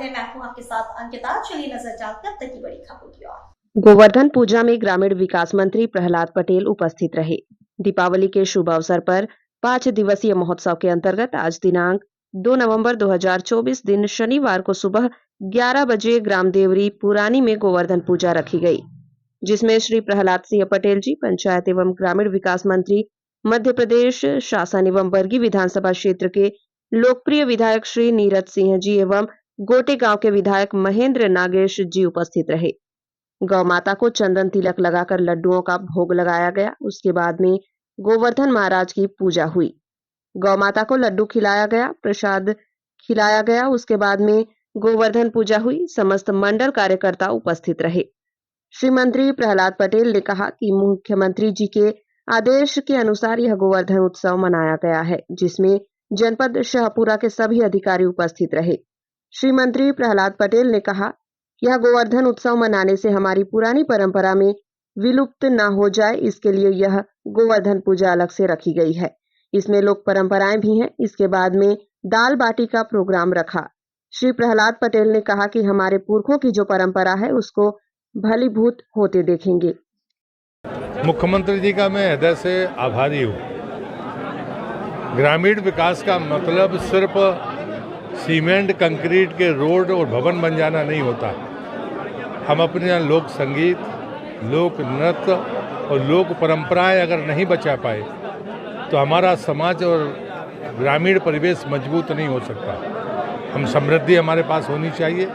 स्वागत है। मैं हूं आपके साथ अंकिता। चलिए नजर डालते हैं अब तक की बड़ी खबरों की ओर। गोवर्धन पूजा में ग्रामीण विकास मंत्री प्रहलाद पटेल उपस्थित रहे। दीपावली के शुभ अवसर पर 5 दिवसीय महोत्सव के अंतर्गत आज दिनांक 2 नवंबर 2024 दिन शनिवार को सुबह 11 बजे ग्राम देवरी पुरानी में गोवर्धन पूजा रखी गई, जिसमें श्री प्रहलाद सिंह पटेल जी, पंचायत एवं ग्रामीण विकास मंत्री, मध्य प्रदेश शासन एवं बरगी विधानसभा क्षेत्र के लोकप्रिय विधायक श्री नीरज सिंह जी एवं गोटे गांव के विधायक महेंद्र नागेश जी उपस्थित रहे। गौ माता को चंदन तिलक लगाकर लड्डुओं का भोग लगाया गया। उसके बाद में गोवर्धन महाराज की पूजा हुई। गौ माता को लड्डू खिलाया गया, प्रसाद खिलाया गया। उसके बाद में गोवर्धन पूजा हुई। समस्त मंडल कार्यकर्ता उपस्थित रहे। श्री मंत्री प्रहलाद पटेल ने कहा कि मुख्यमंत्री जी के आदेश के अनुसार यह गोवर्धन उत्सव मनाया गया है, जिसमें जनपद शाहपुरा के सभी अधिकारी उपस्थित रहे। श्री मंत्री प्रहलाद पटेल ने कहा, यह गोवर्धन उत्सव मनाने से हमारी पुरानी परंपरा में विलुप्त न हो जाए, इसके लिए यह गोवर्धन पूजा अलग से रखी गई है। इसमें लोक परंपराएं भी हैं। इसके बाद में दाल बाटी का प्रोग्राम रखा। श्री प्रहलाद पटेल ने कहा कि हमारे पुरखों की जो परंपरा है उसको भलीभूत होते देखेंगे। मुख्यमंत्री जी का मैं हृदय से आभारी हूँ। ग्रामीण विकास का मतलब सिर्फ सीमेंट कंक्रीट के रोड और भवन बन जाना नहीं होता। हम अपने यहाँ लोक संगीत, लोक नृत्य और लोक परंपराएं अगर नहीं बचा पाए तो हमारा समाज और ग्रामीण परिवेश मजबूत नहीं हो सकता। हम समृद्धि हमारे पास होनी चाहिए।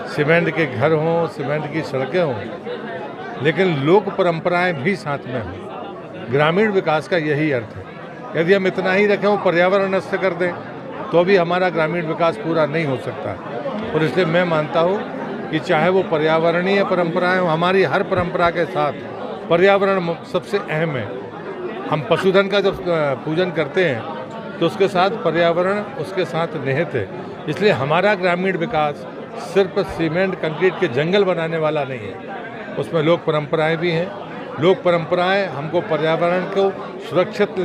सीमेंट के घर हों, सीमेंट की सड़कें हों, लेकिन लोक परंपराएं भी साथ में हों। ग्रामीण विकास का यही अर्थ है। यदि हम इतना ही रखें, वो पर्यावरण नष्ट कर दें, तो भी हमारा ग्रामीण विकास पूरा नहीं हो सकता। और इसलिए मैं मानता हूँ कि चाहे वो पर्यावरणीय परंपराएं हो, हमारी हर परंपरा के साथ पर्यावरण सबसे अहम है। हम पशुधन का जब पूजन करते हैं तो उसके साथ पर्यावरण उसके साथ निहित है। इसलिए हमारा ग्रामीण विकास सिर्फ सीमेंट कंक्रीट के जंगल बनाने वाला नहीं है, उसमें लोक परंपराएं भी हैं। लोक परंपराएं हमको पर्यावरण को सुरक्षित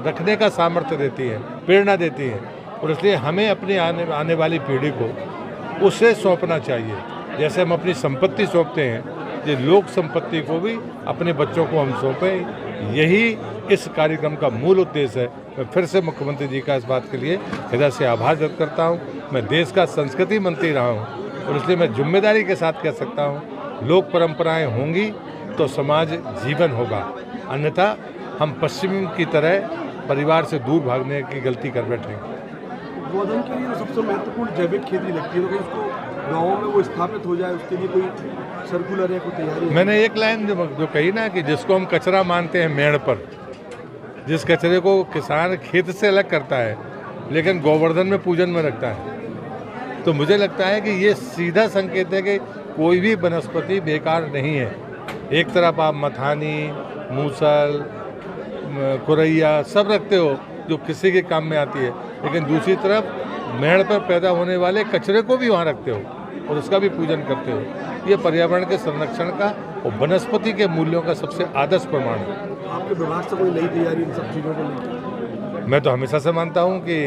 रखने का सामर्थ्य देती है, प्रेरणा देती है। और इसलिए हमें अपनी आने वाली पीढ़ी को उसे सौंपना चाहिए। जैसे हम अपनी संपत्ति सौंपते हैं, ये लोक संपत्ति को भी अपने बच्चों को हम सौंपें। यही इस कार्यक्रम का मूल उद्देश्य है। मैं फिर से मुख्यमंत्री जी का इस बात के लिए हृदय से आभार व्यक्त करता हूँ। मैं देश का संस्कृति मंत्री रहा हूँ और इसलिए मैं जिम्मेदारी के साथ कह सकता हूँ, लोक परंपराएं होंगी तो समाज जीवन होगा, अन्यथा हम पश्चिम की तरह परिवार से दूर भागने की गलती कर बैठेंगे। गोवर्धन के लिए सबसे महत्वपूर्ण जैविक खेती लगती है, तो उसको गाँव में वो स्थापित हो जाए, उसके लिए कोई सर्कुलर या कोई तैयारी? मैंने एक लाइन जो कही ना कि जिसको हम कचरा मानते हैं मेड़ पर, जिस कचरे को किसान खेत से अलग करता है लेकिन गोवर्धन में पूजन में रखता है, तो मुझे लगता है कि ये सीधा संकेत है कि कोई भी वनस्पति बेकार नहीं है। एक तरफ आप मथानी, मूसल, कुरैया सब रखते हो जो किसी के काम में आती है, लेकिन दूसरी तरफ मेड़ पर पैदा होने वाले कचरे को भी वहाँ रखते हो और उसका भी पूजन करते हो। ये पर्यावरण के संरक्षण का और वनस्पति के मूल्यों का सबसे आदर्श प्रमाण है। आपके विभाग से कोई नई तैयारी इन सब चीज़ों को लेकर? मैं तो हमेशा से मानता हूँ कि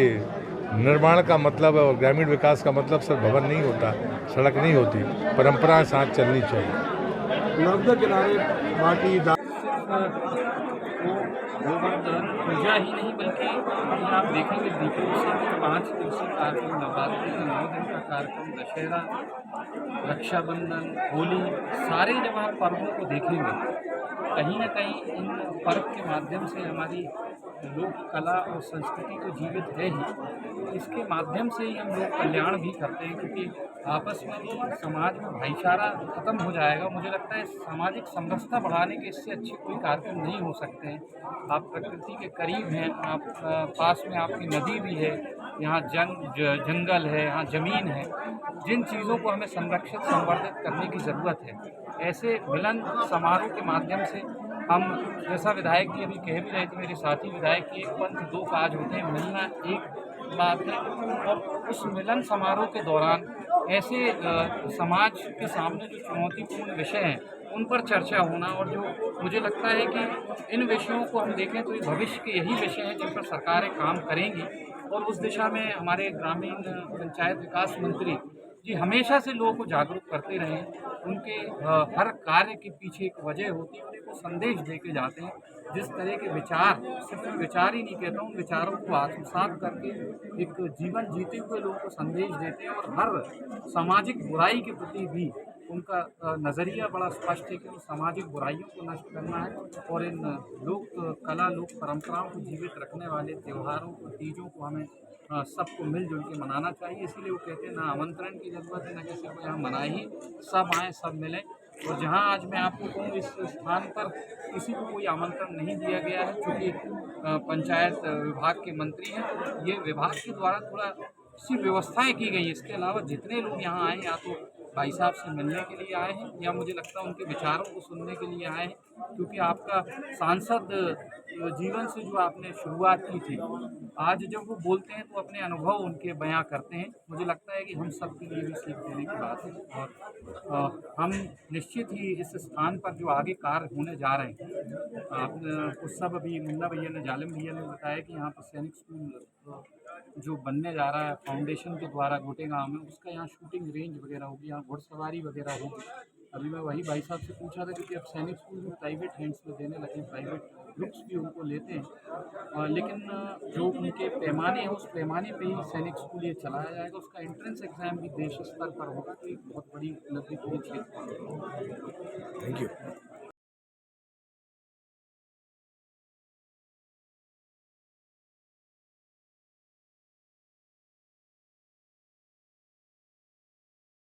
निर्माण का मतलब और ग्रामीण विकास का मतलब सिर्फ भवन नहीं होता, सड़क नहीं होती, परंपराएं साथ चलनी चाहिए। नर्मदा किनारे माटी गोवर्धन पूजा ही नहीं बल्कि आप देखेंगे दीपोत्सव से 5 दिवसीय कार्यक्रम, नवरात्रि के 9 दिन का कार्यक्रम, दशहरा, रक्षाबंधन, होली, सारे जब आप पर्वों को देखेंगे, कहीं ना कहीं इन पर्व के माध्यम से हमारी लोक कला और संस्कृति तो जीवित है ही, इसके माध्यम से ही हम लोग कल्याण भी करते हैं, क्योंकि आपस में भी समाज में भाईचारा खत्म हो जाएगा। मुझे लगता है सामाजिक समरसता बढ़ाने के इससे अच्छे कोई कार्यक्रम नहीं हो सकते हैं। आप प्रकृति के करीब हैं, आप पास में आपकी नदी भी है, यहाँ जंगल है, यहाँ ज़मीन है, जिन चीज़ों को हमें संरक्षित संवर्धित करने की ज़रूरत है। ऐसे मिलन समारोह के माध्यम से हम, जैसा विधायक जी अभी कह भी रहे थे, मेरे साथी विधायक की, एक पंथ दो काज होते हैं, मिलना एक बात है और उस मिलन समारोह के दौरान ऐसे समाज के सामने जो चुनौतीपूर्ण विषय हैं उन पर चर्चा होना, और जो मुझे लगता है कि इन विषयों को हम देखें तो ये भविष्य के यही विषय हैं जिन पर सरकारें काम करेंगी, और उस दिशा में हमारे ग्रामीण पंचायत विकास मंत्री जी हमेशा से लोगों को जागरूक करते रहे हैं। उनके हर कार्य के पीछे एक वजह होती है, उन्हें वो संदेश दे के जाते हैं। जिस तरह के विचार, सिर्फ मैं विचार ही नहीं कहता हूँ, विचारों को आत्मसात करके एक जीवन जीते हुए लोगों को संदेश देते हैं और हर सामाजिक बुराई के प्रति भी उनका नज़रिया बड़ा स्पष्ट है कि वो सामाजिक बुराइयों को नष्ट करना है और इन लोक कला, लोक परंपराओं को जीवित रखने वाले त्योहारों को, तीजों को हमें सबको मिलजुल के मनाना चाहिए। इसीलिए वो कहते हैं ना आमंत्रण की ज़रूरत है, ना किसी को यहाँ मनाइए, सब आएँ, सब मिलें। और जहाँ आज मैं आपको कहूँ इस स्थान पर किसी को कोई आमंत्रण नहीं दिया गया है, चूँकि पंचायत विभाग के मंत्री हैं, तो ये विभाग के द्वारा थोड़ा सी व्यवस्थाएँ की गई हैं। इसके अलावा जितने लोग यहाँ आए या तो भाई साहब से मिलने के लिए आए हैं या मुझे लगता है उनके विचारों को सुनने के लिए आए हैं, क्योंकि आपका सांसद जीवन से जो आपने शुरुआत की थी, आज जब वो बोलते हैं तो अपने अनुभव उनके बयां करते हैं। मुझे लगता है कि हम सब के लिए भी सीख देने की बात है और हम निश्चित ही इस स्थान पर जो आगे कार्य होने जा रहे हैं, आपने उस सब अभी मुन्ना भैया ने, जालिम भैया ने बताया कि यहाँ पर सैनिक स्कूल जो बनने जा रहा है फाउंडेशन के द्वारा गोटेगांव में, उसका यहाँ शूटिंग रेंज वगैरह होगी, यहाँ घुड़सवारी वगैरह होगी। अभी मैं वही भाई साहब से पूछा था क्योंकि अब सैनिक स्कूल भी प्राइवेट हैंड्स में देने लगे, प्राइवेट ग्रुप्स भी उनको लेते हैं, लेकिन जो उनके पैमाने हैं उस पैमाने पे ही सैनिक स्कूल ये चलाया जाएगा। उसका एंट्रेंस एग्ज़ाम भी देश स्तर पर होगा, तो एक बहुत बड़ी उपलब्धि पूरे क्षेत्र में। Thank you.